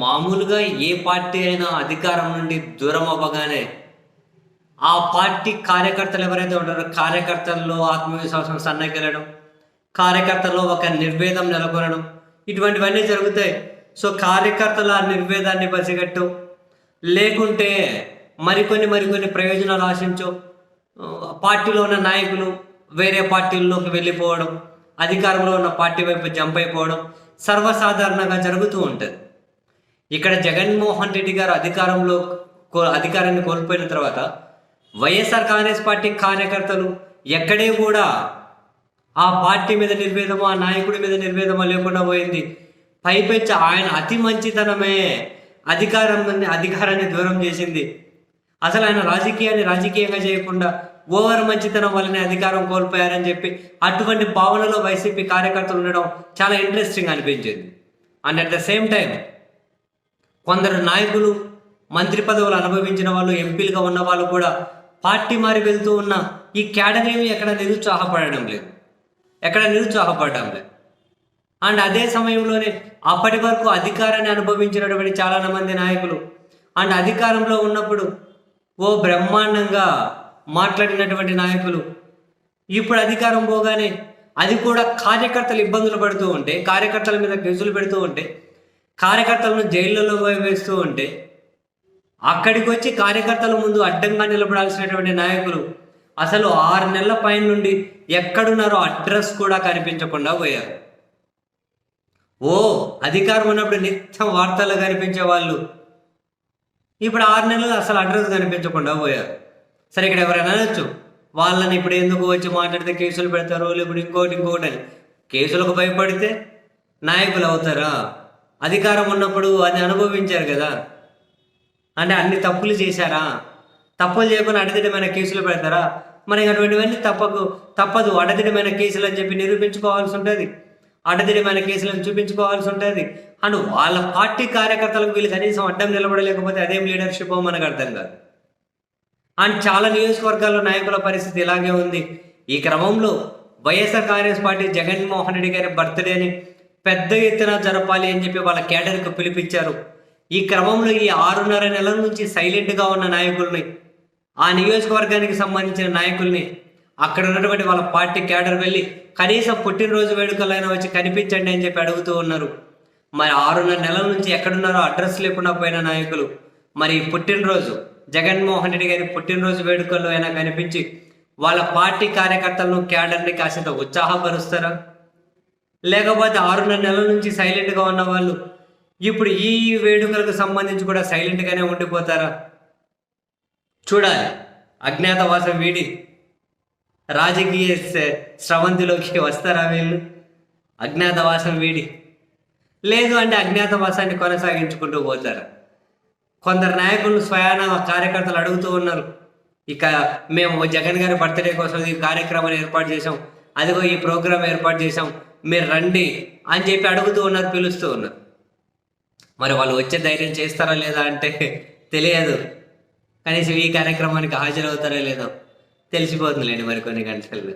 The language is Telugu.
మామూలుగా ఏ పార్టీ అయినా అధికారం నుండి దూరం అవ్వగానే ఆ పార్టీ కార్యకర్తలు ఎవరైతే ఉంటారో కార్యకర్తల్లో ఆత్మవిశ్వాసం సన్నగిల్లడం, కార్యకర్తల్లో ఒక నిర్వేదం నెలకొనడం ఇటువంటివన్నీ జరుగుతాయి. సో కార్యకర్తల ఆ నిర్వేదాన్ని పసిగట్టు లేకుంటే మరికొన్ని ప్రయోజనాలు ఆశించు పార్టీలో ఉన్న నాయకులు వేరే పార్టీల్లోకి వెళ్ళిపోవడం, అధికారంలో ఉన్న పార్టీ వైపు జంప్ అయిపోవడం సర్వసాధారణంగా జరుగుతూ ఉంటుంది. ఇక్కడ జగన్మోహన్ రెడ్డి గారు అధికారాన్ని కోల్పోయిన తర్వాత వైఎస్ఆర్ కాంగ్రెస్ పార్టీ కార్యకర్తలు ఎక్కడే కూడా ఆ పార్టీ మీద నిర్వేదమో ఆ నాయకుడి మీద నిర్వేదమో లేకుండా పోయింది. పైపెచ్చి ఆయన అతి మంచితనమే అధికారాన్ని దూరం చేసింది. అసలు ఆయన రాజకీయంగా చేయకుండా ఓవర్ మంచితనం వల్లనే అధికారం కోల్పోయారని చెప్పి అటువంటి భావనలో వైసీపీ కార్యకర్తలు ఉండడం చాలా ఇంట్రెస్టింగ్ అనిపించింది. And at the same time కొందరు నాయకులు మంత్రి పదవులు అనుభవించిన వాళ్ళు, ఎంపీలుగా ఉన్న వాళ్ళు కూడా పార్టీ మారి వెళ్తూ ఉన్న ఈ కేటగిరీ ఎక్కడ నిరుత్సాహపడడం లేదు. అండ్ అదే సమయంలోనే అప్పటి వరకు అధికారాన్ని అనుభవించినటువంటి చాలా మంది నాయకులు అండ్ అధికారంలో ఉన్నప్పుడు ఓ బ్రహ్మాండంగా మాట్లాడినటువంటి నాయకులు ఇప్పుడు అధికారం పోగానే అది కూడా కార్యకర్తలు ఇబ్బందులు పడుతూ ఉంటే, కార్యకర్తల మీద కేసులు పెడుతూ ఉంటే, కార్యకర్తలను జైళ్ళలో వేస్తూ ఉంటే అక్కడికి వచ్చి కార్యకర్తల ముందు అడ్డంగా నిలబడాల్సినటువంటి నాయకులు అసలు 6 నెలల పైన నుండి ఎక్కడున్నారో అడ్రస్ కూడా కనిపించకుండా పోయారు. అధికారం ఉన్నప్పుడు నిత్యం వార్తల్లో కనిపించే వాళ్ళు ఇప్పుడు 6 నెలలు అసలు అడ్రస్ కనిపించకుండా పోయారు. సరే, ఇక్కడ ఎవరైనా అనొచ్చు, వాళ్ళని ఇప్పుడు ఎందుకు వచ్చి మాట్లాడితే కేసులు పెడతారు, లేకపోతే ఇంకోటి అని. కేసులకు భయపడితే నాయకులు అవుతారా? అధికారం ఉన్నప్పుడు అది అనుభవించారు కదా, అంటే అన్ని తప్పులు చేశారా? తప్పులు చేయకుండా అడదిడమైన కేసులు పెడతారా? మరి అటువంటివన్నీ తప్పదు. అడదిడమైన కేసులు అని చెప్పి నిరూపించుకోవాల్సి ఉంటుంది, అడదిడమైన కేసులను చూపించుకోవాల్సి ఉంటుంది. అండ్ వాళ్ళ పార్టీ కార్యకర్తలకు వీళ్ళు కనీసం అడ్డం నిలబడలేకపోతే అదేం లీడర్షిప్ మనకు అర్థం కాదు. అండ్ చాలా నియోజకవర్గాల్లో నాయకుల పరిస్థితి ఇలాగే ఉంది. ఈ క్రమంలో వైఎస్ఆర్ కాంగ్రెస్ పార్టీ జగన్మోహన్ రెడ్డి గారి బర్త్డేని పెద్ద ఎత్తున జరపాలి అని చెప్పి వాళ్ళ కేడర్కు పిలిపించారు. ఈ క్రమంలో ఈ 6.5 నెలల నుంచి సైలెంట్గా ఉన్న నాయకుల్ని, ఆ నియోజకవర్గానికి సంబంధించిన నాయకుల్ని అక్కడ ఉన్నటువంటి వాళ్ళ పార్టీ క్యాడర్ వెళ్ళి కనీసం పుట్టినరోజు వేడుకలైనా వచ్చి కనిపించండి అని చెప్పి అడుగుతూ ఉన్నారు. మరి 6.5 నెలల నుంచి ఎక్కడున్నారో అడ్రస్ లేకుండా పోయిన నాయకులు మరి పుట్టినరోజు జగన్మోహన్ రెడ్డి గారి పుట్టినరోజు వేడుకల్లో అయినా కనిపించి వాళ్ళ పార్టీ కార్యకర్తలను క్యాడర్ని కాసేంత ఉత్సాహపరుస్తారా? లేకపోతే 6.5 నెలల నుంచి సైలెంట్గా ఉన్న వాళ్ళు ఇప్పుడు ఈ వేడుకలకు సంబంధించి కూడా సైలెంట్గానే ఉండిపోతారా? చూడాలి. అజ్ఞాతవాసం వీడి రాజకీయ స్రవంతిలోకి వస్తారా వీళ్ళు? అజ్ఞాతవాసం వీడి లేదు అంటే అజ్ఞాతవాసాన్ని కొనసాగించుకుంటూ పోతారు. కొందరు నాయకులు స్వయాన కార్యకర్తలు అడుగుతూ ఉన్నారు, ఇక మేము జగన్ గారి బర్త్డే కోసం ఈ కార్యక్రమాన్ని ఏర్పాటు చేసాం, అదిగో ఈ ప్రోగ్రాం ఏర్పాటు చేసాం, మీరు రండి అని చెప్పి అడుగుతూ ఉన్నారు, పిలుస్తూ ఉన్నారు. మరి వాళ్ళు వచ్చే ధైర్యం చేస్తారా లేదా అంటే తెలియదు. కనీసం ఈ కార్యక్రమానికి హాజరవుతారా లేదో తెలిసిపోతుందిలేండి మరి కొన్ని గంటల్లో.